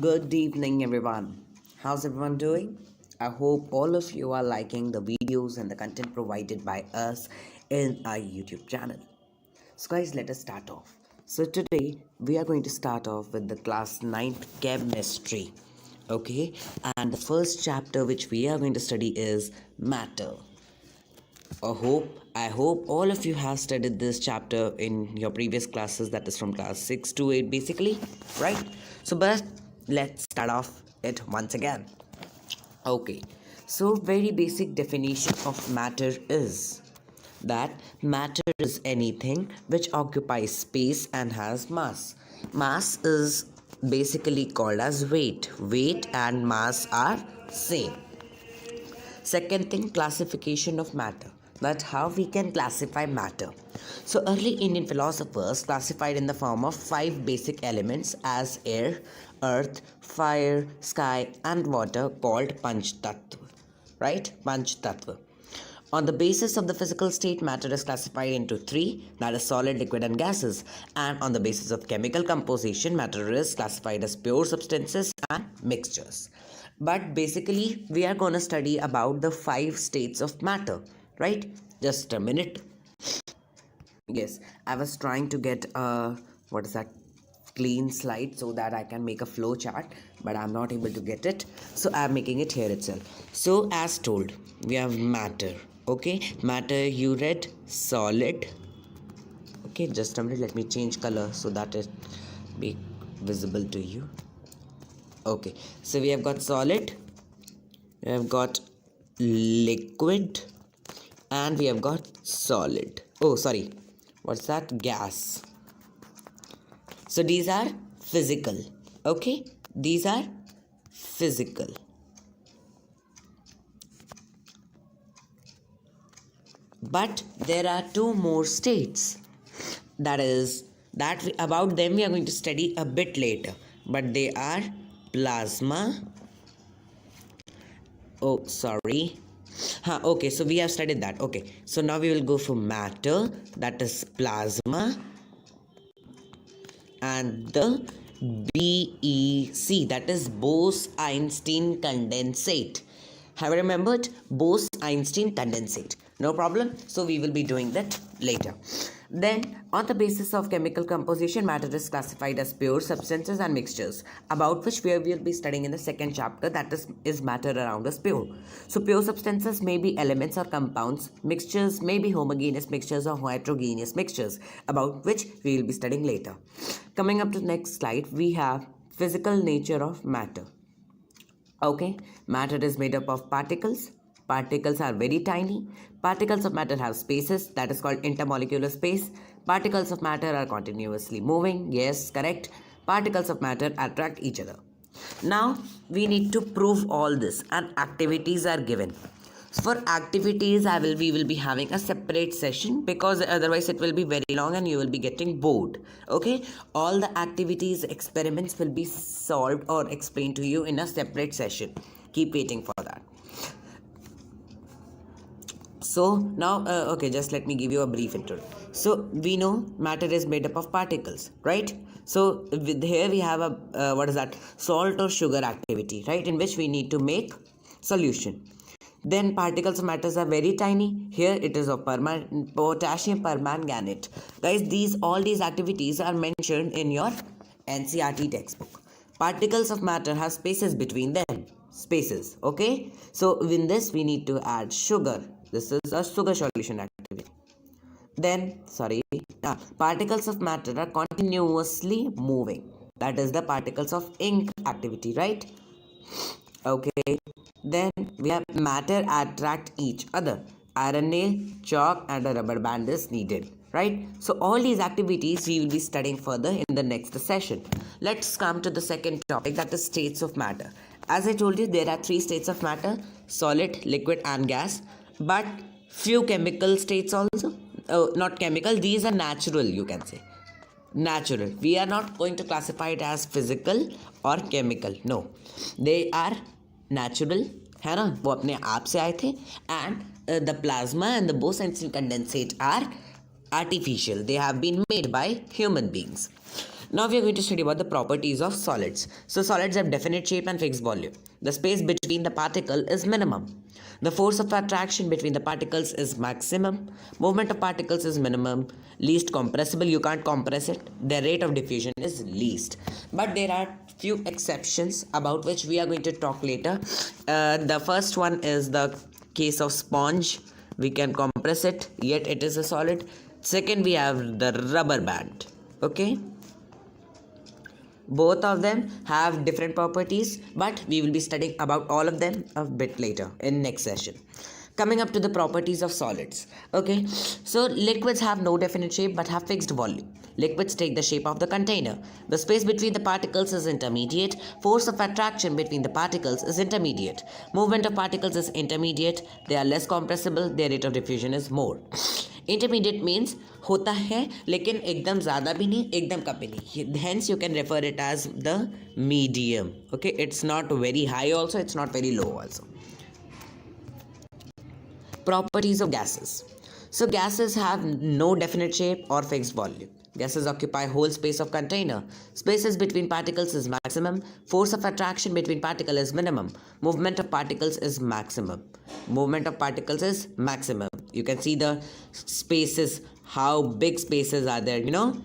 Good evening, everyone. How's everyone doing? I hope all of you are liking the videos and the content provided by us in our YouTube channel. So, guys, let us start off. So, today we are going to start off with the class 9th chemistry. Okay, and the first chapter which we are going to study is matter. I hope all of you have studied this chapter in your previous classes, that is from class 6 to 8 basically, right? So but let's start off it once again. Okay, so very basic definition of matter is that matter is anything which occupies space and has mass. Mass is basically called as weight. Weight and mass are same. Second thing, classification of matter. That how we can classify matter. So early Indian philosophers classified in the form of 5 basic elements as air, earth, fire, sky and water, called Panch Tattva. Right? Panch Tattva. On the basis of the physical state, matter is classified into 3, that is solid, liquid and gases. And on the basis of chemical composition, matter is classified as pure substances and mixtures. But basically, we are going to study about the 5 states of matter, right? Just a minute. Yes, I was trying to get a, clean slide so that I can make a flow chart, but I'm not able to get it. So I'm making it here itself. So as told, we have matter. Okay, matter you read solid. Okay, just a minute, let me change color so that it be visible to you. Okay, so we have got solid, we have got liquid, and we have got solid. Oh, sorry, what's that? Gas. So these are physical. Okay, these are physical. But there are 2 more states. About them we are going to study a bit later. But they are plasma. Oh, sorry. Okay, so we have studied that. Okay, so now we will go for matter, that is plasma, and the BEC, that is Bose-Einstein condensate. Have you remembered? Bose-Einstein condensate. No problem. So we will be doing that later. Then, on the basis of chemical composition, matter is classified as pure substances and mixtures, about which we will be studying in the second chapter, that is matter around us pure. So pure substances may be elements or compounds, mixtures may be homogeneous mixtures or heterogeneous mixtures, about which we will be studying later. Coming up to the next slide, we have physical nature of matter. Okay, matter is made up of particles. Particles are very tiny. Particles of matter have spaces, that is called intermolecular space. Particles of matter are continuously moving. Yes, correct. Particles of matter attract each other. Now, we need to prove all this, and activities are given. For activities, we will be having a separate session, because otherwise it will be very long and you will be getting bored. Okay, all the activities, experiments will be solved or explained to you in a separate session. Keep waiting for that. So now, okay, just let me give you a brief intro. So we know matter is made up of particles, right? So here we have a salt or sugar activity, right, in which we need to make solution. Then particles of matter are very tiny. Here it is of potassium permanganate. Guys, all these activities are mentioned in your NCERT textbook. Particles of matter have spaces between them. Spaces, okay? So in this we need to add sugar. This is a sugar solution activity. Then, particles of matter are continuously moving. That is the particles of ink activity, right? Okay. Then we have matter attract each other. Iron nail, chalk and a rubber band is needed, right? So all these activities we will be studying further in the next session. Let's come to the second topic, that is states of matter. As I told you, there are 3 states of matter: solid, liquid and gas. But few chemical states also. Not chemical, these are natural, you can say. Natural. We are not going to classify it as physical or chemical. No. They are natural. है ना, वो अपने आप से आए थे. And the plasma and the Bose-Einstein condensate are artificial. They have been made by human beings. Now we are going to study about the properties of solids. So solids have definite shape and fixed volume. The space between the particle is minimum. The force of attraction between the particles is maximum. Movement of particles is minimum. Least compressible, you can't compress it. Their rate of diffusion is least. But there are few exceptions about which we are going to talk later. The first one is the case of sponge. We can compress it, yet it is a solid. Second, we have the rubber band. Okay, both of them have different properties, but we will be studying about all of them a bit later in next session. Coming up to the properties of solids. Okay, so liquids have no definite shape but have fixed volume. Liquids take the shape of the container. The space between the particles is intermediate. Force of attraction between the particles is intermediate. Movement of particles is intermediate. They are less compressible. Their rate of diffusion is more. Intermediate means होता है लेकिन एकदम ज़्यादा भी नहीं एकदम कम भी नहीं. Hence you can refer it as the medium. Okay, it's not very high also, it's not very low also. Properties of gases. So gases have no definite shape or fixed volume. Gases occupy whole space of container. Spaces between particles is maximum. Force of attraction between particles is minimum. Movement of particles is maximum. Movement of particles is maximum. You can see the spaces, how big spaces are there, you know.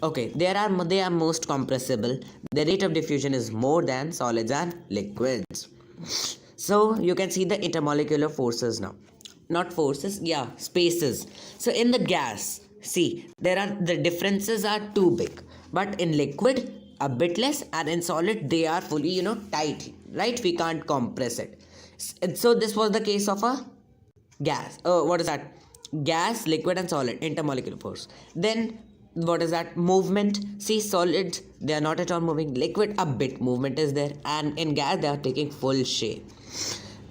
Okay, they are most compressible. The rate of diffusion is more than solids and liquids. So you can see the intermolecular forces now. Not forces, yeah, spaces. So in the gas, see, the differences are too big, but in liquid a bit less, and in solid they are fully tight, right? We can't compress it. So this was the case of a gas. What is that? Gas, liquid and solid, intermolecular force. Then what is that? Movement. See, solids, they are not at all moving. Liquid, a bit movement is there, and in gas they are taking full shape.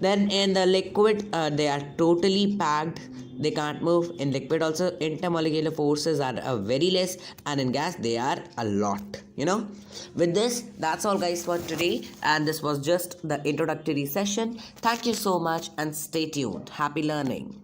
Then in the liquid, they are totally packed. They can't move. In liquid also, intermolecular forces are very less, and in gas they are a lot. With this, that's all guys for today, and this was just the introductory session. Thank you so much and stay tuned. Happy learning.